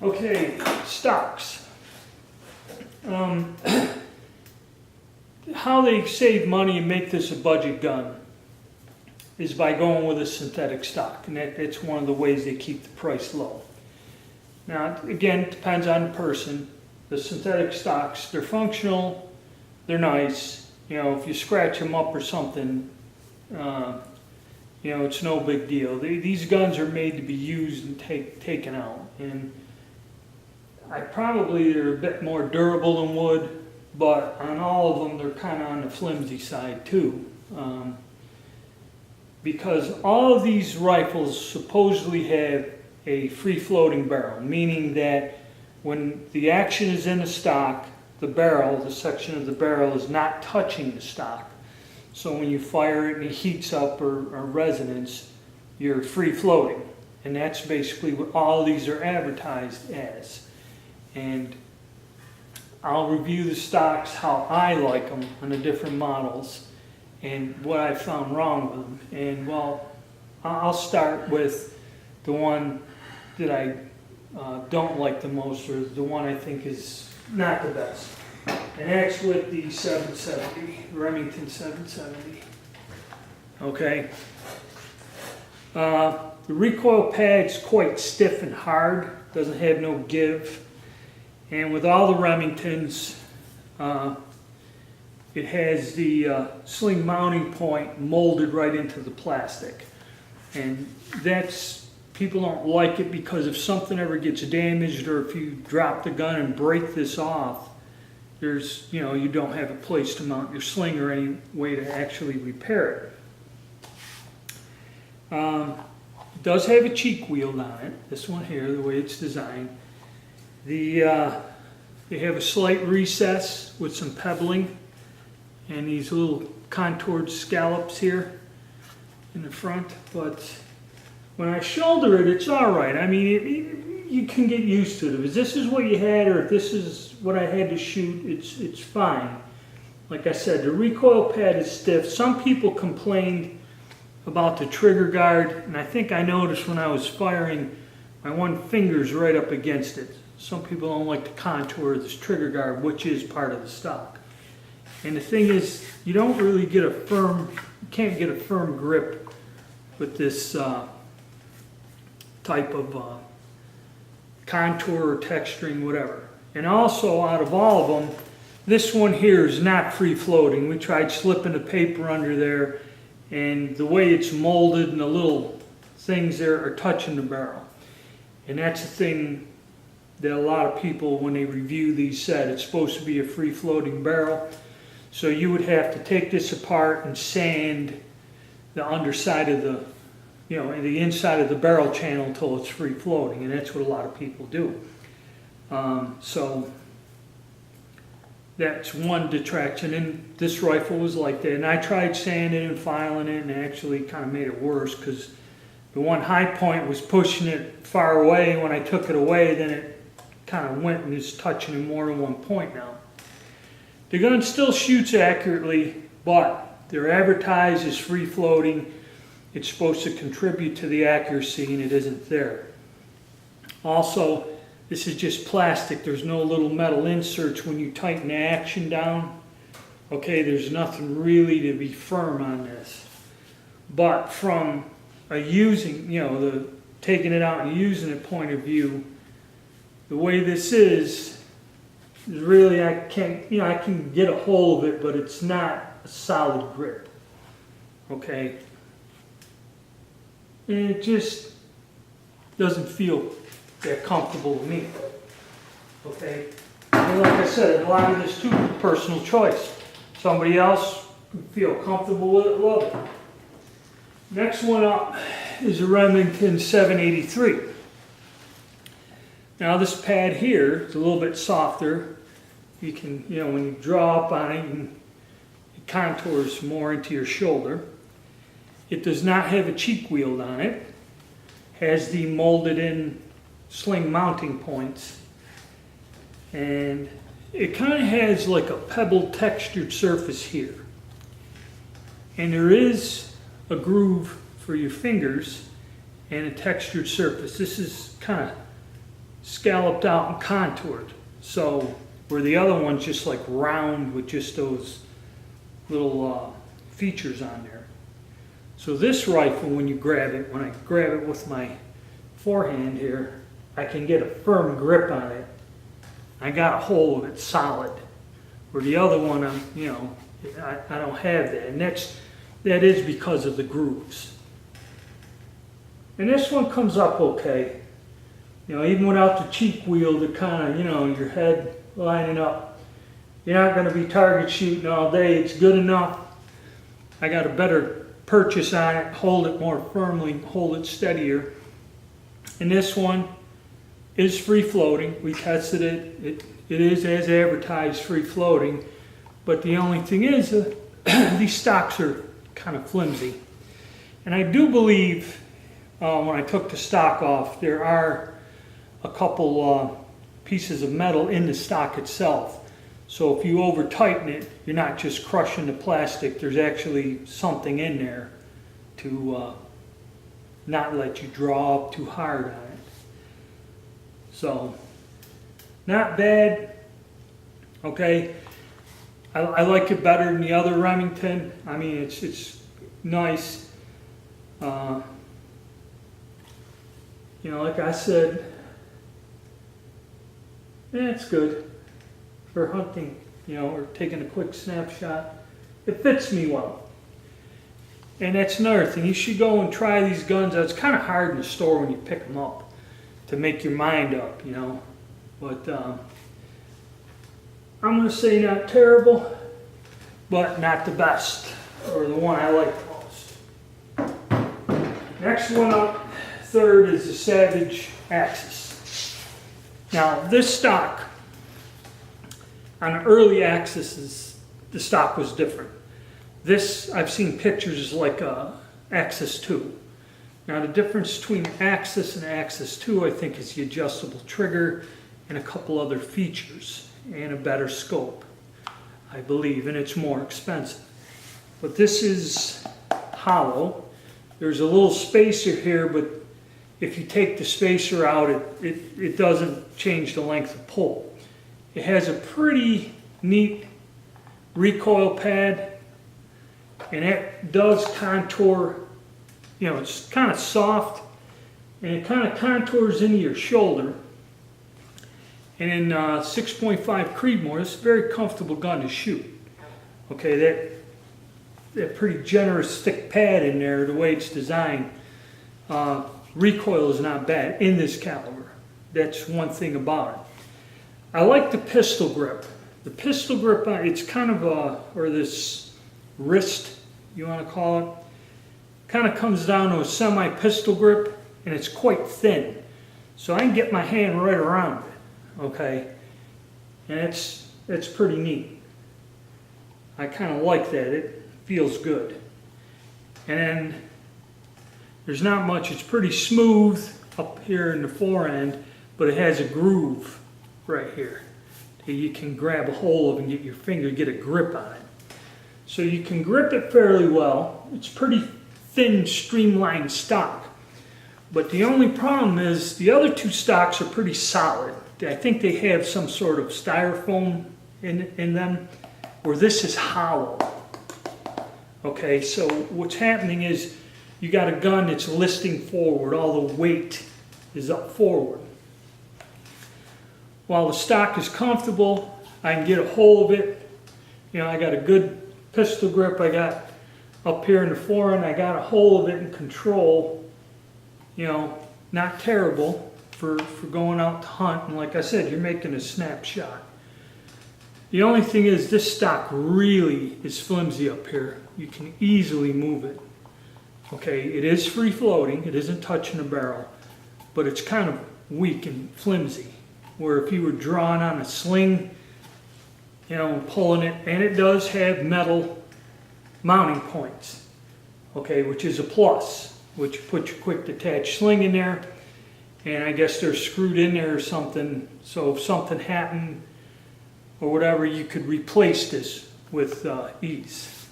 Okay, stocks. How they save money and make this a budget gun is by going with a synthetic stock, and that's one of the ways they keep the price low. Now, again, it depends on the person. The synthetic stocks, they're functional, they're nice. You know, if you scratch them up or something, you know, it's no big deal. These guns are made to be used and taken out, and they're a bit more durable than wood, but on all of them, they're kind of on the flimsy side too. Because all of these rifles supposedly have a free-floating barrel, meaning that when the action is in the stock, the barrel, the section of the barrel, is not touching the stock. So when you fire it and it heats up or resonance, you're free-floating. And that's basically what all of these are advertised as. And I'll review the stocks how I like them on the different models and what I found wrong with them. And well, I'll start with the one that I don't like the most, or the one I think is not the best. And that's with the 770, Remington 770. Okay. The recoil pad's quite stiff and hard, doesn't have no give. And with all the Remingtons, it has the sling mounting point molded right into the plastic. And people don't like it because if something ever gets damaged, or if you drop the gun and break this off, you don't have a place to mount your sling or any way to actually repair it. It does have a cheek wheel on it, this one here, the way it's designed. They have a slight recess with some pebbling and these little contoured scallops here in the front, but when I shoulder it, it's all right. I mean, you can get used to it. If this is what you had, or if this is what I had to shoot, it's fine. Like I said, the recoil pad is stiff. Some people complained about the trigger guard, and I think I noticed when I was firing, my one finger's right up against it. Some people don't like the contour of this trigger guard, which is part of the stock. And the thing is, you don't really get you can't get a firm grip with this type of contour or texturing, whatever. And also, out of all of them, this one here is not free floating. We tried slipping the paper under there, and the way it's molded and the little things there are touching the barrel. And that's the thing that a lot of people, when they review these, said it's supposed to be a free floating barrel. So you would have to take this apart and sand the underside of the inside of the barrel channel until it's free floating, and that's what a lot of people do. So that's one detraction, and this rifle was like that. And I tried sanding and filing it, and it actually kind of made it worse because the one high point was pushing it far away. When I took it away, then it kind of went and is touching it more than one point now. The gun still shoots accurately, but they're advertised as free floating. It's supposed to contribute to the accuracy, and it isn't there. Also, this is just plastic. There's no little metal inserts when you tighten the action down. Okay, there's nothing really to be firm on this. But from taking it out and using it point of view, the way this is really, I can get a hold of it, but it's not a solid grip. Okay. And it just doesn't feel that comfortable to me. Okay? And like I said, a lot of this too is personal choice. Somebody else can feel comfortable with it, love it. Next one up is a Remington 783. Now this pad here is a little bit softer. You can, when you draw up on it, it contours more into your shoulder. It does not have a cheek wheel on it. Has the molded in sling mounting points. And it kind of has like a pebble textured surface here. And there is a groove for your fingers and a textured surface. This is kind of scalloped out and contoured. So where the other one's just like round with just those little features on there. So this rifle, when you grab it, when I grab it with my forehand here, I can get a firm grip on it. I got a hold of it solid. Where the other one, I don't have that, and that is because of the grooves. And this one comes up okay. Even without the cheek wheel to kind of, your head lining up. You're not going to be target shooting all day. It's good enough. I got a better purchase on it, hold it more firmly, hold it steadier. And this one is free floating. We tested it. It is as advertised, free floating. But the only thing is, these stocks are kind of flimsy. And I do believe when I took the stock off, there are a couple pieces of metal in the stock itself. So if you over tighten it, you're not just crushing the plastic. There's actually something in there to not let you draw up too hard on it. So, not bad. Okay, I like it better than the other Remington. I mean, it's nice. Like I said, it's good for hunting, or taking a quick snapshot. It fits me well. And that's another thing. You should go and try these guns. It's kind of hard in the store when you pick them up to make your mind up, But I'm going to say not terrible, but not the best, or the one I like the most. Next one up, third, is the Savage Axis. Now, this stock, on the early Axis, the stock was different. This, I've seen pictures, is like a Axis 2. Now, the difference between Axis and Axis 2, I think, is the adjustable trigger and a couple other features and a better scope, I believe, and it's more expensive. But this is hollow. There's a little spacer here, but if you take the spacer out, it doesn't change the length of pull. It has a pretty neat recoil pad, and it does contour. It's kind of soft, and it kind of contours into your shoulder. And in 6.5 Creedmoor, it's a very comfortable gun to shoot. Okay, that pretty generous thick pad in there, the way it's designed, recoil is not bad in this caliber. That's one thing about it. I like the pistol grip. The pistol grip, it's kind of or this wrist, you want to call it, kind of comes down to a semi-pistol grip, and it's quite thin. So I can get my hand right around it, okay? And it's pretty neat. I kind of like that. It feels good. And then there's not much. It's pretty smooth up here in the forend, but it has a groove right here that you can grab a hold of and get your finger, get a grip on it. So you can grip it fairly well. It's pretty thin, streamlined stock. But the only problem is the other two stocks are pretty solid. I think they have some sort of styrofoam in them, where this is hollow. Okay, so what's happening is you got a gun that's listing forward. All the weight is up forward. While the stock is comfortable, I can get a hold of it. I got a good pistol grip. I got up here in the forend, I got a hold of it and control. Not terrible for going out to hunt. And like I said, you're making a snapshot. The only thing is this stock really is flimsy up here. You can easily move it. Okay, it is free floating. It isn't touching the barrel, but it's kind of weak and flimsy. Where if you were drawing on a sling, pulling it, and it does have metal mounting points, okay, which is a plus, which puts your quick detach sling in there, and I guess they're screwed in there or something, so if something happened or whatever, you could replace this with ease.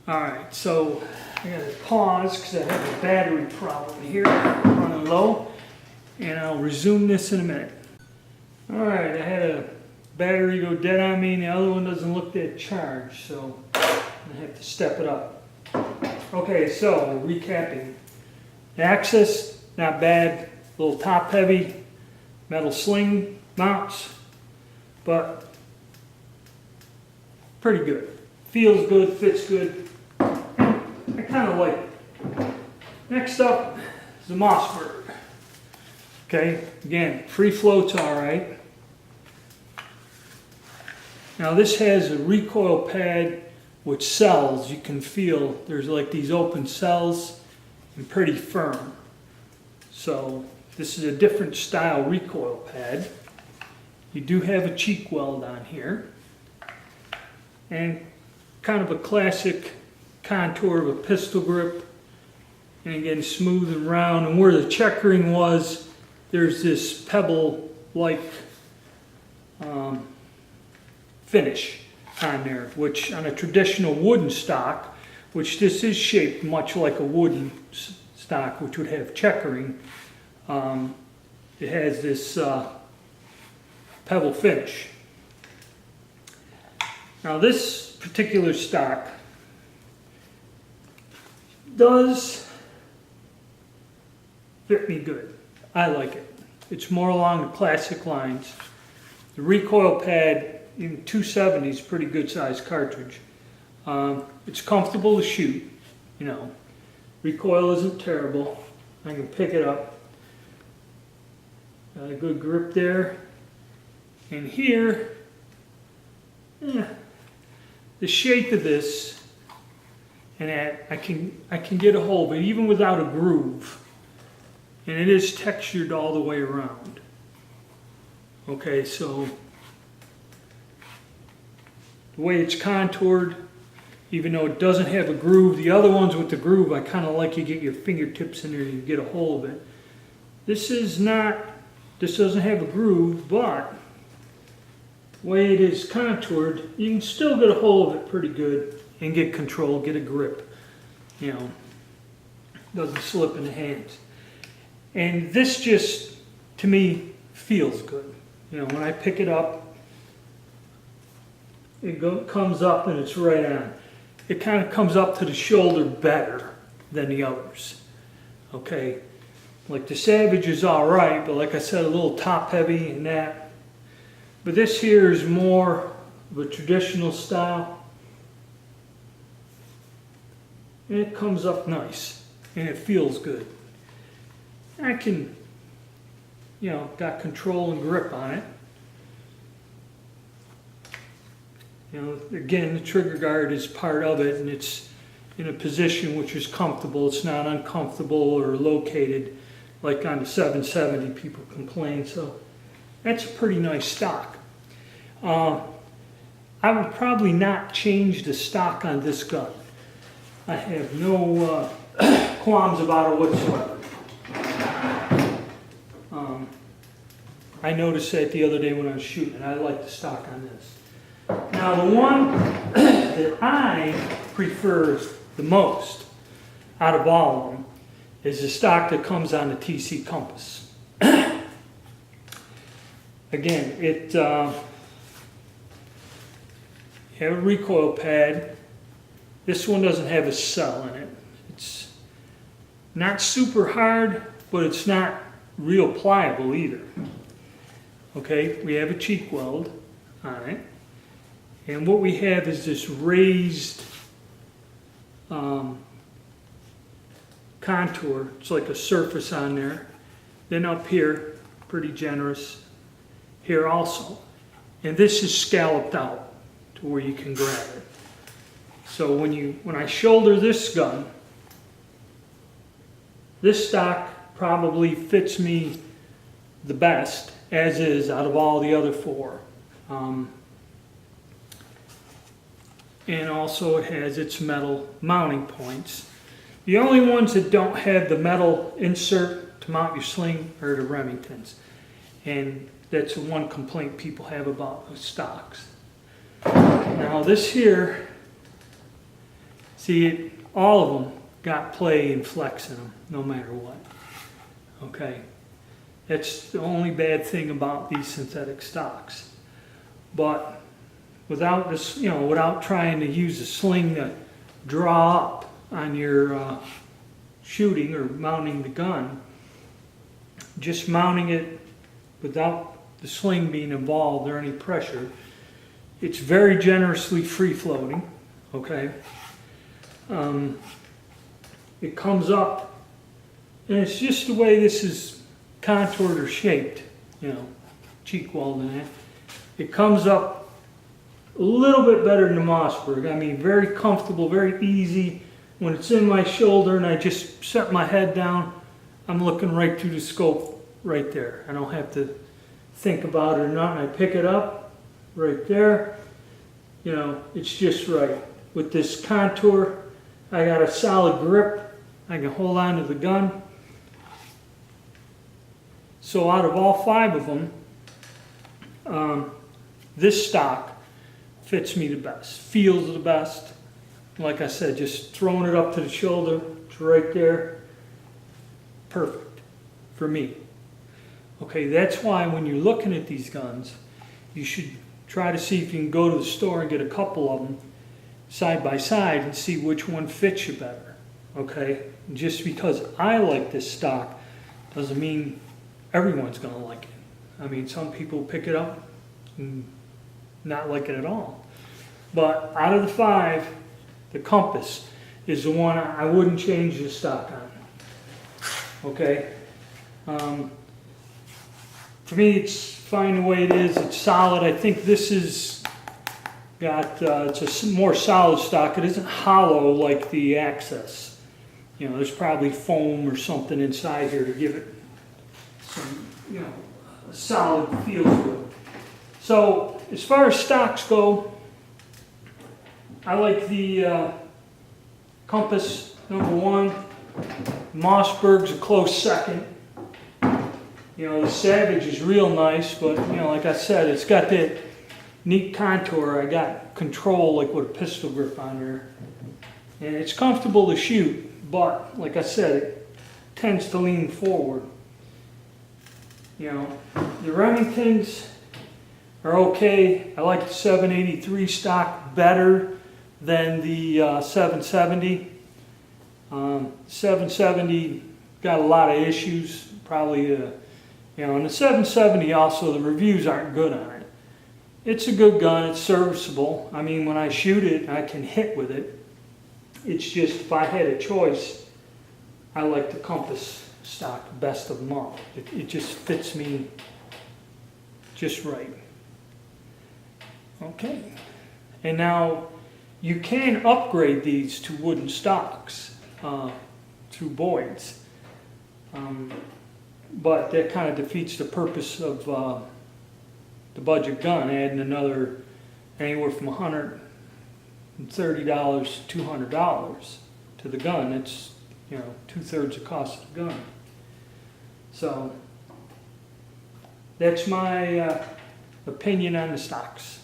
Alright, so I gotta pause because I have a battery problem here, running low, and I'll resume this in a minute. Alright, I had a battery go dead on me and the other one doesn't look that charged, so I have to step it up. Okay, so recapping. The axis, not bad, a little top heavy, metal sling mounts, but pretty good. Feels good, fits good. I kind of like it. Next up is the Mossberg. Okay, again, free float's all right. Now this has a recoil pad which cells. You can feel there's like these open cells and pretty firm. So this is a different style recoil pad. You do have a cheek weld on here. And kind of a classic contour of a pistol grip. And again, smooth and round. And where the checkering was, there's this pebble-like finish on there, which on a traditional wooden stock, which this is shaped much like a wooden stock, which would have checkering, it has this pebble finish. Now this particular stock does fit me good. I like it. It's more along the classic lines. The recoil pad in 270 is pretty good sized cartridge. It's comfortable to shoot, you know. Recoil isn't terrible. I can pick it up. Got a good grip there. And here, the shape of this, and I can get a hold of it even without a groove. And it is textured all the way around. Okay, so the way it's contoured, even though it doesn't have a groove, the other ones with the groove, I kind of like you get your fingertips in there and you get a hold of it. This doesn't have a groove, but the way it is contoured, you can still get a hold of it pretty good and get control, get a grip. You know, doesn't slip in the hands. And this just, to me, feels good. You know, when I pick it up, it comes up and it's right on. It kind of comes up to the shoulder better than the others. Okay, like the Savage is all right, but like I said, a little top heavy and that. But this here is more of a traditional style. And it comes up nice and it feels good. I can, you know, got control and grip on it. You know, again, the trigger guard is part of it and it's in a position which is comfortable. It's not uncomfortable or located like on the 770 people complain. So that's a pretty nice stock. I would probably not change the stock on this gun. I have no qualms about it whatsoever. I noticed that the other day when I was shooting. I like the stock on this. Now the one that I prefer the most out of all of them is the stock that comes on the TC Compass. Again, it have a recoil pad. This one doesn't have a cell in it. It's not super hard, but it's not real pliable either. Okay, we have a cheek weld on it. And what we have is this raised contour. It's like a surface on there. Then up here, pretty generous. Here also. And this is scalloped out to where you can grab it. So when I shoulder this gun, this stock probably fits me the best, as is, out of all the other four. And also it has its metal mounting points. The only ones that don't have the metal insert to mount your sling are the Remingtons. And that's the one complaint people have about the stocks. Now this here, see, all of them got play and flex in them, no matter what. Okay. That's the only bad thing about these synthetic stocks. But without this, without trying to use a sling to draw up on your shooting or mounting the gun, just mounting it without the sling being involved or any pressure, it's very generously free floating, okay? It comes up, and it's just the way this is contoured or shaped, cheek welding it. It comes up a little bit better than the Mossberg. I mean, very comfortable, very easy. When it's in my shoulder and I just set my head down, I'm looking right through the scope right there. I don't have to think about it or not. I pick it up right there. It's just right. With this contour, I got a solid grip. I can hold on to the gun. So out of all 5 of them, this stock fits me the best, feels the best. Like I said, just throwing it up to the shoulder, it's right there. Perfect for me. Okay, that's why when you're looking at these guns, you should try to see if you can go to the store and get a couple of them side by side and see which one fits you better. Okay, just because I like this stock doesn't mean everyone's going to like it. I mean, some people pick it up and not like it at all. But out of the 5, the Compass is the one I wouldn't change the stock on. Okay? For me, it's fine the way it is. It's solid. I think this is got, it's a more solid stock. It isn't hollow like the Access. There's probably foam or something inside here to give it some, a solid feel to it. So, as far as stocks go, I like the Compass #1. Mossberg's a close second. The Savage is real nice, but like I said, it's got that neat contour. I got control like with a pistol grip on there. And it's comfortable to shoot, but like I said, it tends to lean forward. The Remingtons are okay. I like the 783 stock better than the 770. 770 got a lot of issues, probably, and the 770 also, the reviews aren't good on it. It's a good gun, it's serviceable. I mean, when I shoot it, I can hit with it. It's just, if I had a choice, I like the Compass stock best of them all. It just fits me just right. Okay, and now you can upgrade these to wooden stocks through Boyd's, but that kind of defeats the purpose of the budget gun, adding another anywhere from $130 to $200 to the gun. It's 2/3 the cost of the gun. So that's my opinion on the stocks.